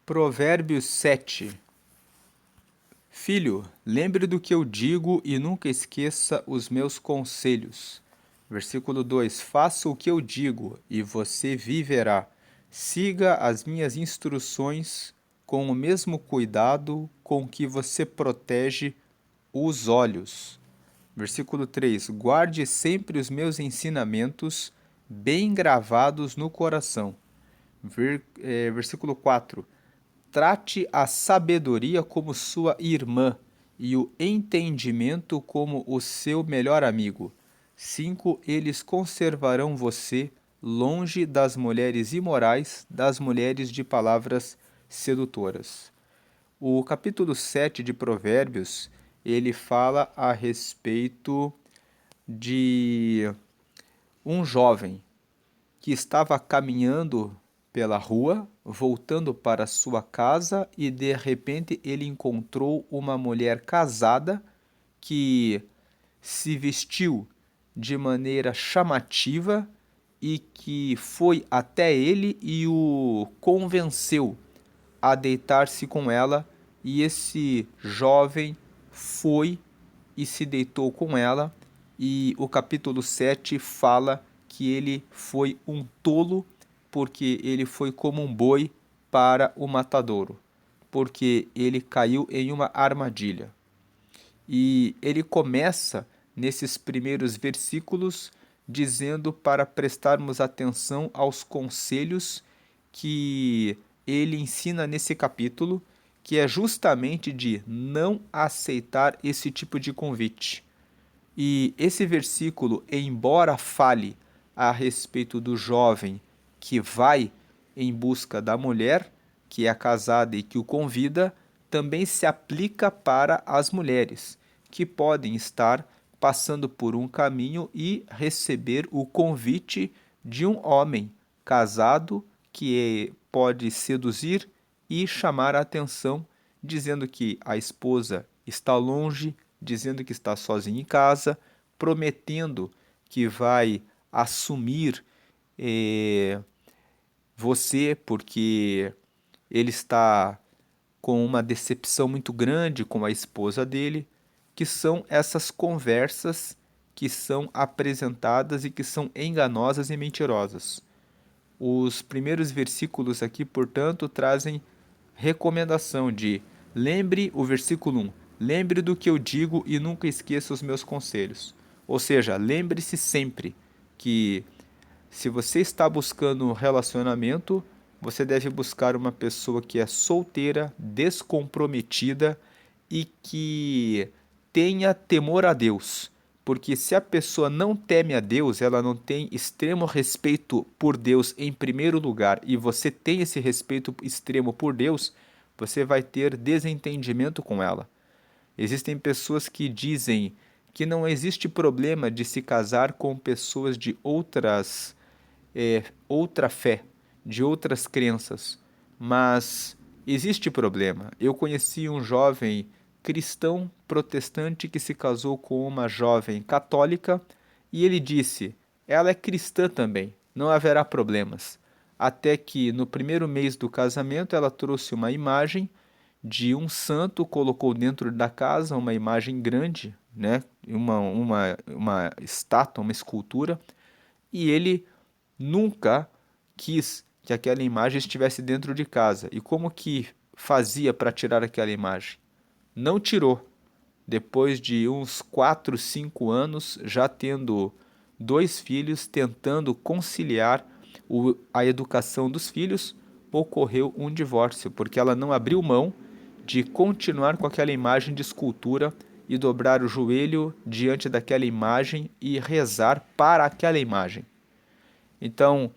Provérbios 7. Filho, lembre do que eu digo e nunca esqueça os meus conselhos. Versículo 2: Faça o que eu digo e você viverá. Siga as minhas instruções com o mesmo cuidado com que você protege os olhos. Versículo 3: Guarde sempre os meus ensinamentos bem gravados no coração. Versículo 4: Trate a sabedoria como sua irmã e o entendimento como o seu melhor amigo. 5. Eles conservarão você longe das mulheres imorais, das mulheres de palavras sedutoras. O capítulo 7 de Provérbios, ele fala a respeito de um jovem que estava caminhando pela rua, voltando para sua casa, e de repente ele encontrou uma mulher casada que se vestiu de maneira chamativa e que foi até ele e o convenceu a deitar-se com ela, e esse jovem foi e se deitou com ela, e o capítulo 7 fala que ele foi um tolo, porque ele foi como um boi para o matadouro, porque ele caiu em uma armadilha. E ele começa nesses primeiros versículos dizendo para prestarmos atenção aos conselhos que ele ensina nesse capítulo, que é justamente de não aceitar esse tipo de convite. E esse versículo, embora fale a respeito do jovem que vai em busca da mulher, que é casada e que o convida, também se aplica para as mulheres, que podem estar passando por um caminho e receber o convite de um homem casado que pode seduzir e chamar a atenção, dizendo que a esposa está longe, dizendo que está sozinha em casa, prometendo que vai assumir você porque ele está com uma decepção muito grande com a esposa dele, que são essas conversas que são apresentadas e que são enganosas e mentirosas. Os primeiros versículos aqui, portanto, trazem recomendação de lembre o versículo 1, lembre do que eu digo e nunca esqueça os meus conselhos. Ou seja, lembre-se sempre que se você está buscando um relacionamento, você deve buscar uma pessoa que é solteira, descomprometida e que tenha temor a Deus. Porque se a pessoa não teme a Deus, ela não tem extremo respeito por Deus em primeiro lugar, e você tem esse respeito extremo por Deus, você vai ter desentendimento com ela. Existem pessoas que dizem que não existe problema de se casar com pessoas de outra fé, de outras crenças, mas existe problema. Eu conheci um jovem cristão protestante que se casou com uma jovem católica e ele disse: ela é cristã também, não haverá problemas. Até que no primeiro mês do casamento ela trouxe uma imagem de um santo, colocou dentro da casa uma imagem grande, né? Uma estátua, uma escultura, e ele nunca quis que aquela imagem estivesse dentro de casa. E como que fazia para tirar aquela imagem? Não tirou. Depois de uns 4, 5 anos, já tendo 2 filhos, tentando conciliar a educação dos filhos, ocorreu um divórcio, porque ela não abriu mão de continuar com aquela imagem de escultura e dobrar o joelho diante daquela imagem e rezar para aquela imagem. Então,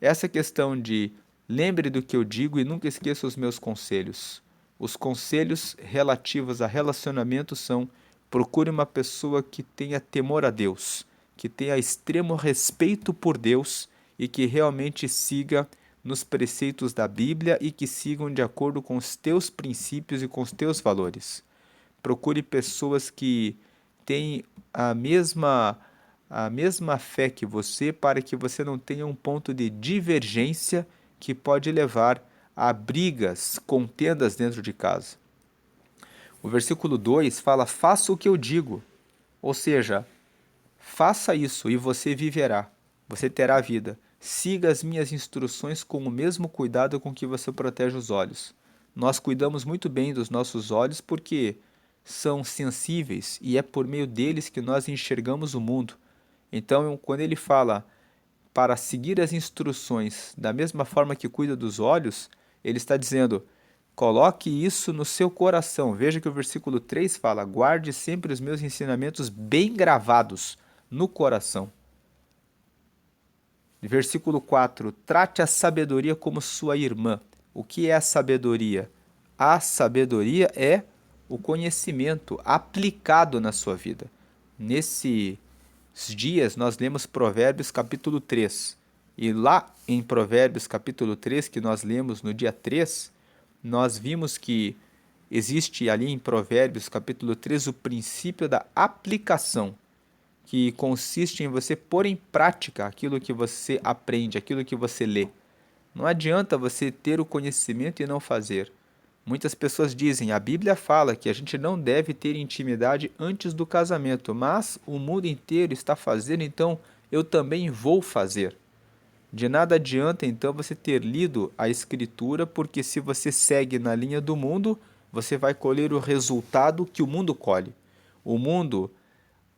essa questão de lembre do que eu digo e nunca esqueça os meus conselhos. Os conselhos relativos a relacionamento são: procure uma pessoa que tenha temor a Deus, que tenha extremo respeito por Deus e que realmente siga nos preceitos da Bíblia e que sigam de acordo com os teus princípios e com os teus valores. Procure pessoas que têm a mesma fé que você, para que você não tenha um ponto de divergência que pode levar há brigas, contendas dentro de casa. O versículo 2 fala: faça o que eu digo, ou seja, faça isso e você viverá, você terá vida. Siga as minhas instruções com o mesmo cuidado com que você protege os olhos. Nós cuidamos muito bem dos nossos olhos porque são sensíveis e é por meio deles que nós enxergamos o mundo. Então, quando ele fala para seguir as instruções da mesma forma que cuida dos olhos, ele está dizendo: coloque isso no seu coração. Veja que o versículo 3 fala: guarde sempre os meus ensinamentos bem gravados no coração. Versículo 4: trate a sabedoria como sua irmã. O que é a sabedoria? A sabedoria é o conhecimento aplicado na sua vida. Nesses dias nós lemos Provérbios capítulo 3. E lá em Provérbios capítulo 3, que nós lemos no dia 3, nós vimos que existe ali em Provérbios capítulo 3 o princípio da aplicação, que consiste em você pôr em prática aquilo que você aprende, aquilo que você lê. Não adianta você ter o conhecimento e não fazer. Muitas pessoas dizem, a Bíblia fala que a gente não deve ter intimidade antes do casamento, mas o mundo inteiro está fazendo, então eu também vou fazer. De nada adianta então você ter lido a Escritura, porque se você segue na linha do mundo, você vai colher o resultado que o mundo colhe. O mundo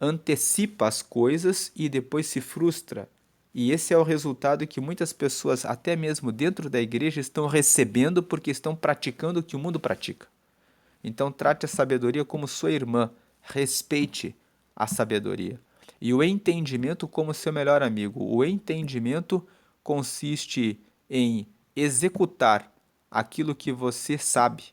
antecipa as coisas e depois se frustra. E esse é o resultado que muitas pessoas, até mesmo dentro da igreja, estão recebendo porque estão praticando o que o mundo pratica. Então, trate a sabedoria como sua irmã, respeite a sabedoria. E o entendimento como seu melhor amigo. O entendimento consiste em executar aquilo que você sabe.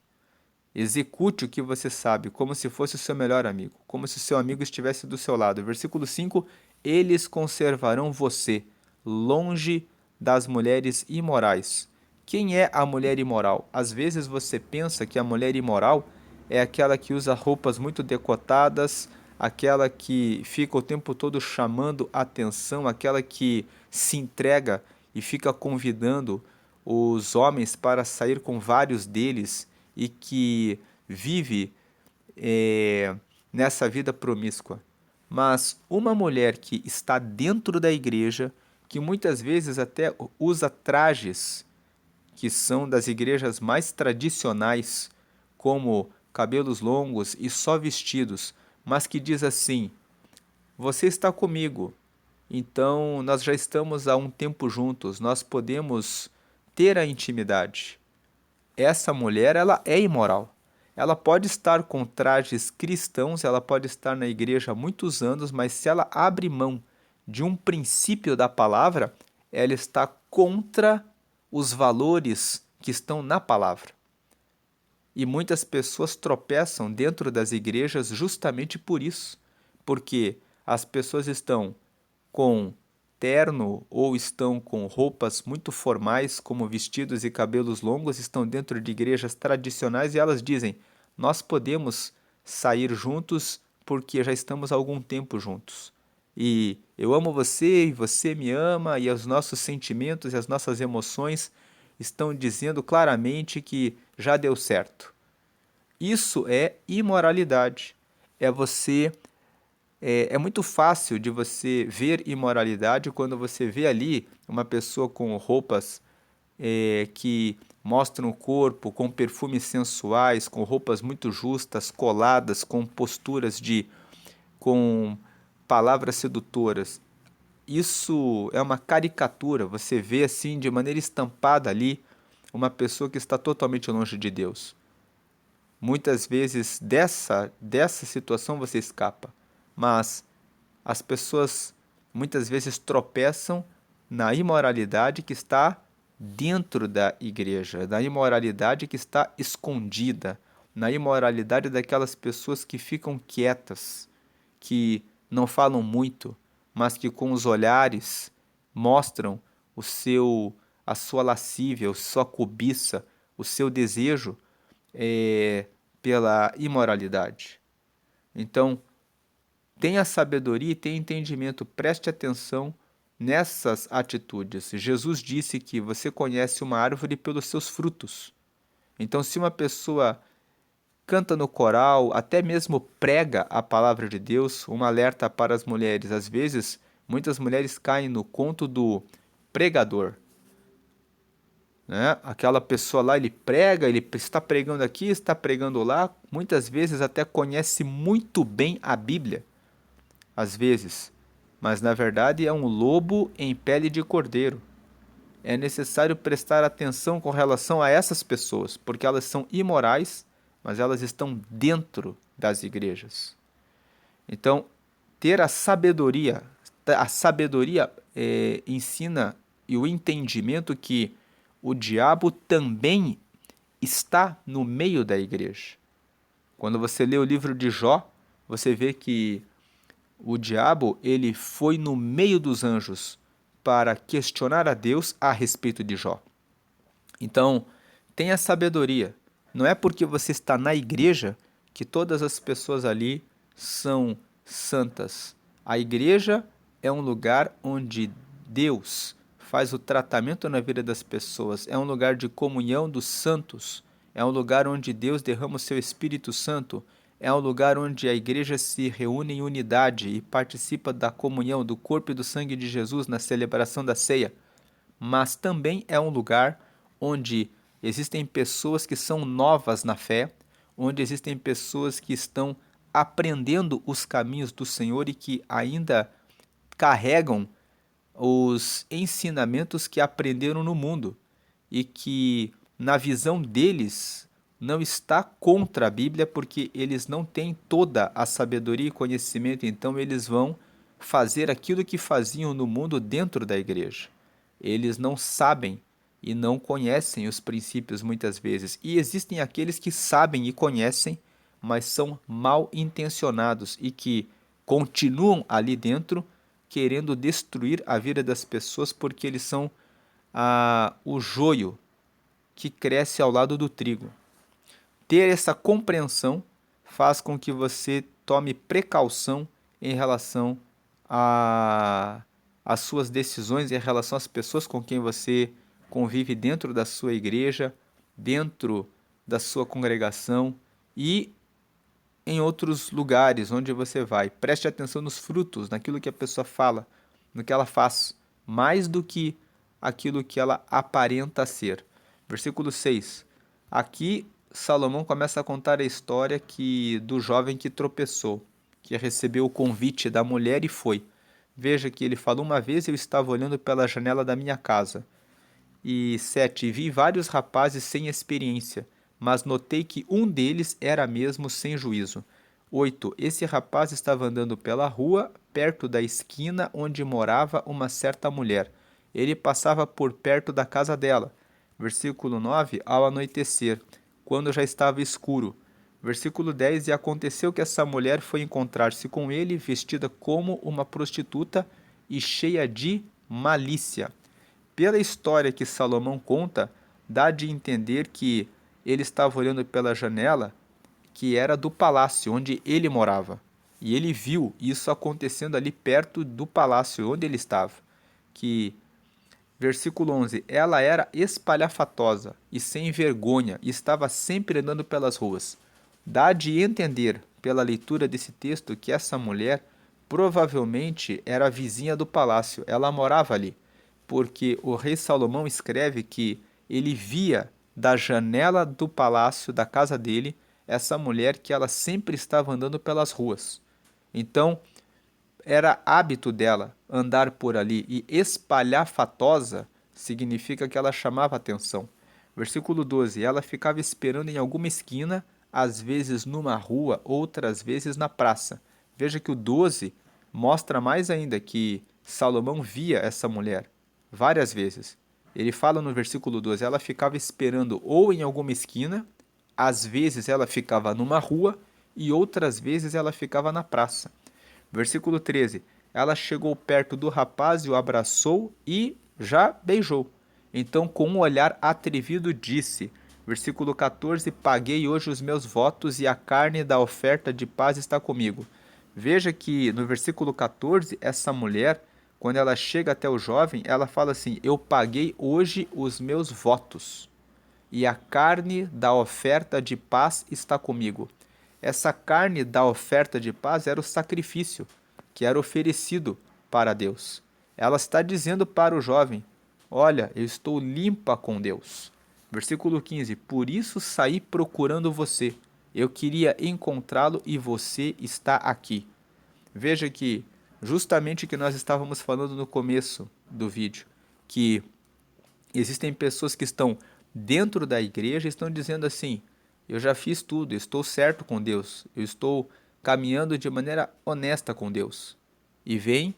Execute o que você sabe, como se fosse o seu melhor amigo, como se o seu amigo estivesse do seu lado. Versículo 5: eles conservarão você longe das mulheres imorais. Quem é a mulher imoral? Às vezes você pensa que a mulher imoral é aquela que usa roupas muito decotadas, aquela que fica o tempo todo chamando atenção, aquela que se entrega e fica convidando os homens para sair com vários deles e que vive nessa vida promíscua. Mas uma mulher que está dentro da igreja, que muitas vezes até usa trajes que são das igrejas mais tradicionais, como cabelos longos e só vestidos, mas que diz assim: você está comigo, então nós já estamos há um tempo juntos, nós podemos ter a intimidade. Essa mulher, ela é imoral. Ela pode estar com trajes cristãos, ela pode estar na igreja há muitos anos, mas se ela abre mão de um princípio da palavra, ela está contra os valores que estão na palavra. E muitas pessoas tropeçam dentro das igrejas justamente por isso, porque as pessoas estão com terno ou estão com roupas muito formais, como vestidos e cabelos longos, estão dentro de igrejas tradicionais e elas dizem: nós podemos sair juntos porque já estamos há algum tempo juntos. E eu amo você e você me ama, e os nossos sentimentos e as nossas emoções estão dizendo claramente que já deu certo. Isso é imoralidade. É você é muito fácil de você ver imoralidade quando você vê ali uma pessoa com roupas que mostram o corpo, com perfumes sensuais, com roupas muito justas, coladas, com posturas com palavras sedutoras. Isso é uma caricatura, você vê assim de maneira estampada ali uma pessoa que está totalmente longe de Deus. Muitas vezes dessa situação você escapa, mas as pessoas muitas vezes tropeçam na imoralidade que está dentro da igreja, na imoralidade que está escondida, na imoralidade daquelas pessoas que ficam quietas, que não falam muito, mas que com os olhares mostram a sua lascívia, a sua cobiça, o seu desejo pela imoralidade. Então, tenha sabedoria e tenha entendimento, preste atenção nessas atitudes. Jesus disse que você conhece uma árvore pelos seus frutos. Então, se uma pessoa canta no coral, até mesmo prega a palavra de Deus, um alerta para as mulheres. Às vezes, muitas mulheres caem no conto do pregador, né? Aquela pessoa lá, ele prega, ele está pregando aqui, está pregando lá, muitas vezes até conhece muito bem a Bíblia, às vezes, mas na verdade é um lobo em pele de cordeiro. É necessário prestar atenção com relação a essas pessoas, porque elas são imorais, mas elas estão dentro das igrejas. Então, ter a sabedoria ensina e o entendimento que o diabo também está no meio da igreja. Quando você lê o livro de Jó, você vê que o diabo ele foi no meio dos anjos para questionar a Deus a respeito de Jó. Então, tenha sabedoria. Não é porque você está na igreja que todas as pessoas ali são santas. A igreja é um lugar onde Deus faz o tratamento na vida das pessoas. É um lugar de comunhão dos santos. É um lugar onde Deus derrama o seu Espírito Santo. É um lugar onde a igreja se reúne em unidade e participa da comunhão do corpo e do sangue de Jesus na celebração da ceia. Mas também é um lugar onde existem pessoas que são novas na fé, onde existem pessoas que estão aprendendo os caminhos do Senhor e que ainda carregam os ensinamentos que aprenderam no mundo e que, na visão deles, não está contra a Bíblia porque eles não têm toda a sabedoria e conhecimento, então eles vão fazer aquilo que faziam no mundo dentro da igreja. Eles não sabem e não conhecem os princípios muitas vezes. E existem aqueles que sabem e conhecem, mas são mal intencionados e que continuam ali dentro querendo destruir a vida das pessoas porque eles são o joio que cresce ao lado do trigo. Ter essa compreensão faz com que você tome precaução em relação às suas decisões, em relação às pessoas com quem você convive dentro da sua igreja, dentro da sua congregação e em outros lugares onde você vai. Preste atenção nos frutos, naquilo que a pessoa fala, no que ela faz, mais do que aquilo que ela aparenta ser. Versículo 6. Aqui Salomão começa a contar a história do jovem que tropeçou, que recebeu o convite da mulher e foi. Veja que ele falou: uma vez eu estava olhando pela janela da minha casa. E 7. Vi vários rapazes sem experiência, mas notei que um deles era mesmo sem juízo. 8. Esse rapaz estava andando pela rua, perto da esquina onde morava uma certa mulher. Ele passava por perto da casa dela. Versículo 9. Ao anoitecer, quando já estava escuro. Versículo 10. E aconteceu que essa mulher foi encontrar-se com ele, vestida como uma prostituta e cheia de malícia. Pela história que Salomão conta, dá de entender que ele estava olhando pela janela que era do palácio onde ele morava. E ele viu isso acontecendo ali perto do palácio onde ele estava. Versículo 11, ela era espalhafatosa e sem vergonha e estava sempre andando pelas ruas. Dá de entender, pela leitura desse texto, que essa mulher provavelmente era vizinha do palácio, ela morava ali, porque o rei Salomão escreve que ele via da janela do palácio, da casa dele, essa mulher que ela sempre estava andando pelas ruas. Então, era hábito dela andar por ali, e espalhafatosa significa que ela chamava atenção. Versículo 12, ela ficava esperando em alguma esquina, às vezes numa rua, outras vezes na praça. Veja que o 12 mostra mais ainda que Salomão via essa mulher várias vezes. Ele fala no versículo 12, ela ficava esperando ou em alguma esquina, às vezes ela ficava numa rua e outras vezes ela ficava na praça. Versículo 13, ela chegou perto do rapaz e o abraçou e já beijou. Então, com um olhar atrevido, disse, versículo 14, paguei hoje os meus votos e a carne da oferta de paz está comigo. Veja que no versículo 14, essa mulher quando ela chega até o jovem, ela fala assim: eu paguei hoje os meus votos, e a carne da oferta de paz está comigo. Essa carne da oferta de paz era o sacrifício que era oferecido para Deus. Ela está dizendo para o jovem: olha, eu estou limpa com Deus. Versículo 15: por isso saí procurando você. Eu queria encontrá-lo e você está aqui. Veja que justamente o que nós estávamos falando no começo do vídeo, que existem pessoas que estão dentro da igreja e estão dizendo assim: eu já fiz tudo, eu estou certo com Deus, eu estou caminhando de maneira honesta com Deus. E vêm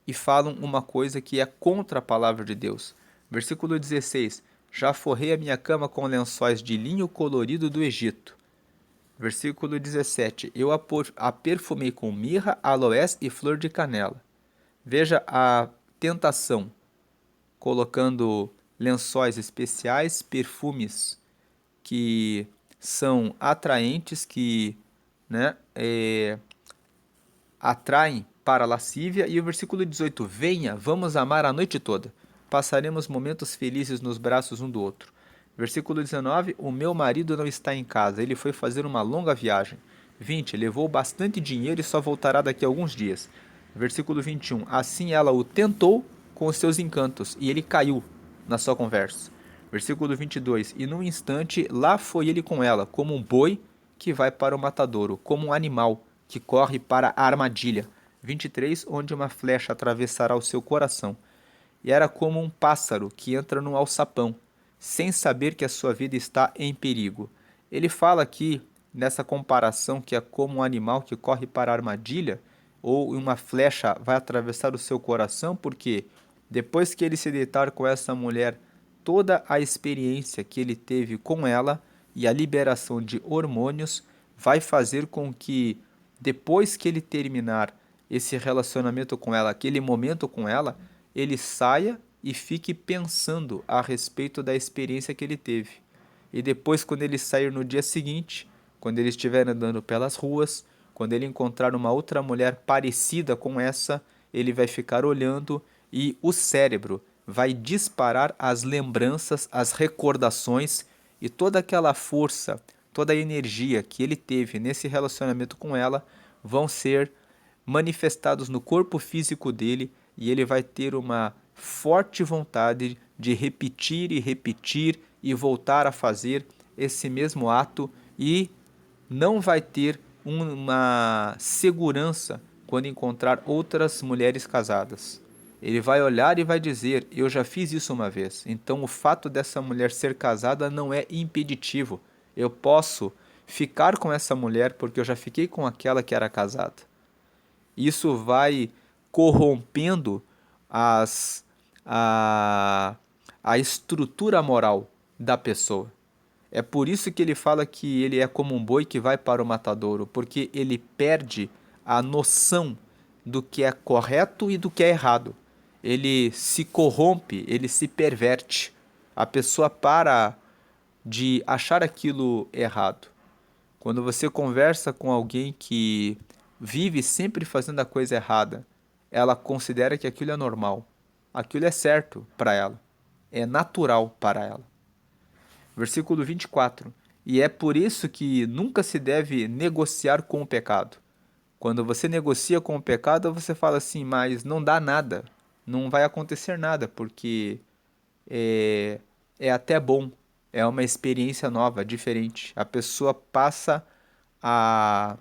e falam uma coisa que é contra a palavra de Deus. Versículo 16: já forrei a minha cama com lençóis de linho colorido do Egito. Versículo 17: eu a perfumei com mirra, aloés e flor de canela. Veja a tentação, colocando lençóis especiais, perfumes que são atraentes, que né, atraem para a lascívia. E o versículo 18: venha, vamos amar a noite toda. Passaremos momentos felizes nos braços um do outro. Versículo 19: o meu marido não está em casa, ele foi fazer uma longa viagem. 20: levou bastante dinheiro e só voltará daqui a alguns dias. Versículo 21: assim ela o tentou com os seus encantos, e ele caiu na sua conversa. Versículo 22: e num instante lá foi ele com ela, como um boi que vai para o matadouro, como um animal que corre para a armadilha. 23: onde uma flecha atravessará o seu coração. E era como um pássaro que entra num alçapão, sem saber que a sua vida está em perigo. Ele fala aqui, nessa comparação, que é como um animal que corre para a armadilha, ou uma flecha vai atravessar o seu coração, porque depois que ele se deitar com essa mulher, toda a experiência que ele teve com ela e a liberação de hormônios vai fazer com que, depois que ele terminar esse relacionamento com ela, aquele momento com ela, ele saia e fique pensando a respeito da experiência que ele teve. E depois, quando ele sair no dia seguinte, quando ele estiver andando pelas ruas, quando ele encontrar uma outra mulher parecida com essa, ele vai ficar olhando e o cérebro vai disparar as lembranças, as recordações e toda aquela força, toda a energia que ele teve nesse relacionamento com ela vão ser manifestados no corpo físico dele, e ele vai ter uma forte vontade de repetir e voltar a fazer esse mesmo ato, e não vai ter uma segurança quando encontrar outras mulheres casadas. Ele vai olhar e vai dizer: eu já fiz isso uma vez. Então o fato dessa mulher ser casada não é impeditivo. Eu posso ficar com essa mulher porque eu já fiquei com aquela que era casada. Isso vai corrompendo as, a, a estrutura moral da pessoa. É por isso que ele fala que ele é como um boi que vai para o matadouro, porque ele perde a noção do que é correto e do que é errado. Ele se corrompe, ele se perverte. A pessoa para de achar aquilo errado. Quando você conversa com alguém que vive sempre fazendo a coisa errada, ela considera que aquilo é normal. Aquilo é certo para ela. É natural para ela. Versículo 24. E é por isso que nunca se deve negociar com o pecado. Quando você negocia com o pecado, você fala assim: mas não dá nada. Não vai acontecer nada, porque é até bom. É uma experiência nova, diferente. A pessoa passa a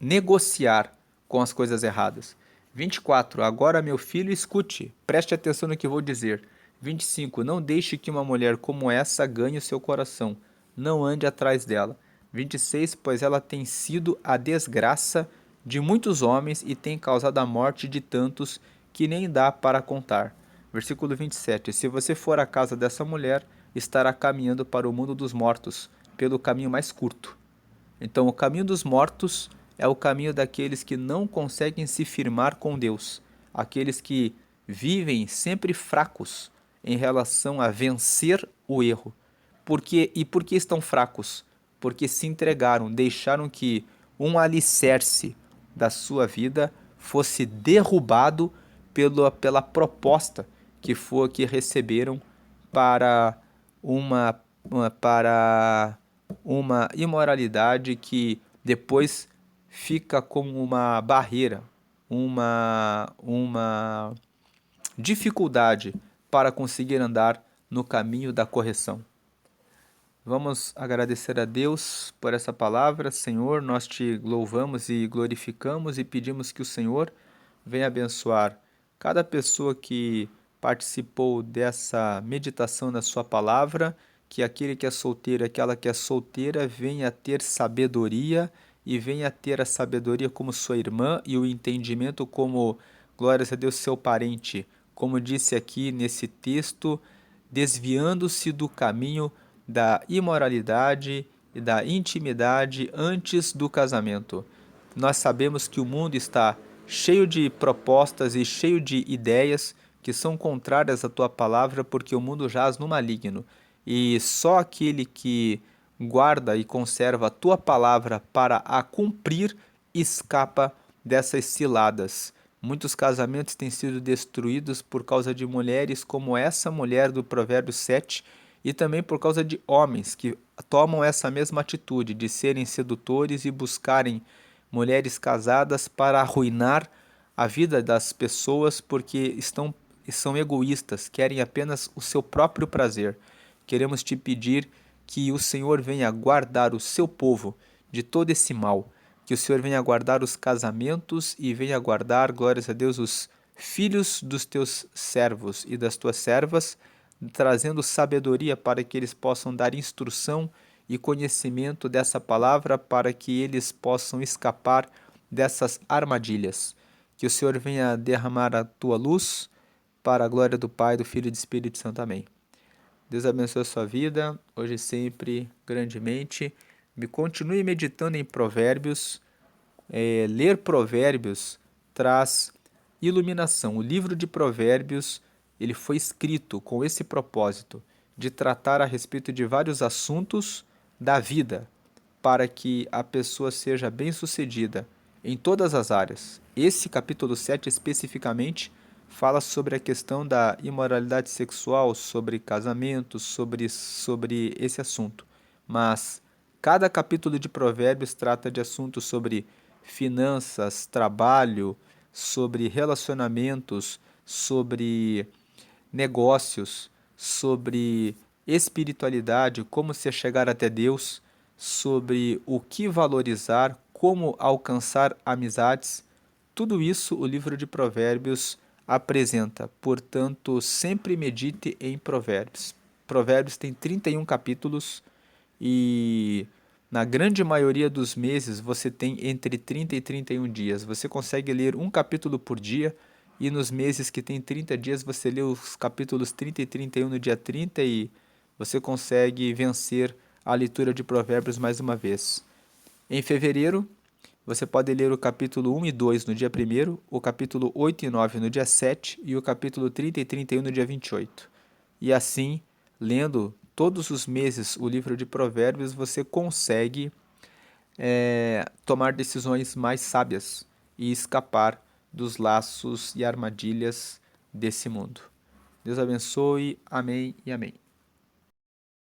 negociar com as coisas erradas. 24. Agora, meu filho, escute. Preste atenção no que vou dizer. 25. Não deixe que uma mulher como essa ganhe o seu coração. Não ande atrás dela. 26. Pois ela tem sido a desgraça de muitos homens e tem causado a morte de tantos que nem dá para contar. Versículo 27. Se você for à casa dessa mulher, estará caminhando para o mundo dos mortos, pelo caminho mais curto. Então, o caminho dos mortos é o caminho daqueles que não conseguem se firmar com Deus, aqueles que vivem sempre fracos em relação a vencer o erro. Por que estão fracos? Porque se entregaram, deixaram que um alicerce da sua vida fosse derrubado pela proposta que receberam para para uma imoralidade que depois fica como uma barreira, uma dificuldade para conseguir andar no caminho da correção. Vamos agradecer a Deus por essa palavra. Senhor, nós te louvamos e glorificamos e pedimos que o Senhor venha abençoar cada pessoa que participou dessa meditação na sua palavra, que aquele que é solteiro, aquela que é solteira, venha ter sabedoria e venha ter a sabedoria como sua irmã e o entendimento como, glórias a Deus, seu parente, como disse aqui nesse texto, desviando-se do caminho da imoralidade e da intimidade antes do casamento. Nós sabemos que o mundo está cheio de propostas e cheio de ideias que são contrárias à tua palavra, porque o mundo jaz no maligno. E só aquele que guarda e conserva a tua palavra para a cumprir escapa dessas ciladas. Muitos casamentos têm sido destruídos por causa de mulheres como essa mulher do Provérbio 7, e também por causa de homens que tomam essa mesma atitude de serem sedutores e buscarem mulheres casadas para arruinar a vida das pessoas porque são egoístas, querem apenas o seu próprio prazer. Queremos te pedir que o Senhor venha guardar o seu povo de todo esse mal, que o Senhor venha guardar os casamentos e venha guardar, glórias a Deus, os filhos dos teus servos e das tuas servas, trazendo sabedoria para que eles possam dar instrução e conhecimento dessa palavra para que eles possam escapar dessas armadilhas. Que o Senhor venha derramar a tua luz para a glória do Pai, do Filho e do Espírito Santo. Amém. Deus abençoe a sua vida, hoje e sempre, grandemente. Me continue meditando em Provérbios. Ler Provérbios traz iluminação. O livro de Provérbios ele foi escrito com esse propósito de tratar a respeito de vários assuntos da vida, para que a pessoa seja bem-sucedida em todas as áreas. Esse capítulo 7 especificamente fala sobre a questão da imoralidade sexual, sobre casamento, sobre esse assunto. Mas cada capítulo de Provérbios trata de assuntos sobre finanças, trabalho, sobre relacionamentos, sobre negócios, sobre espiritualidade, como se chegar até Deus, sobre o que valorizar, como alcançar amizades. Tudo isso o livro de Provérbios apresenta. Portanto, sempre medite em Provérbios. Provérbios tem 31 capítulos e na grande maioria dos meses você tem entre 30 e 31 dias. Você consegue ler um capítulo por dia e nos meses que tem 30 dias você lê os capítulos 30 e 31 no dia 30 e você consegue vencer a leitura de Provérbios mais uma vez. Em fevereiro, você pode ler o capítulo 1 e 2 no dia 1º, o capítulo 8 e 9 no dia 7 e o capítulo 30 e 31 no dia 28. E assim, lendo todos os meses o livro de Provérbios, você consegue tomar decisões mais sábias e escapar dos laços e armadilhas desse mundo. Deus abençoe. Amém e amém.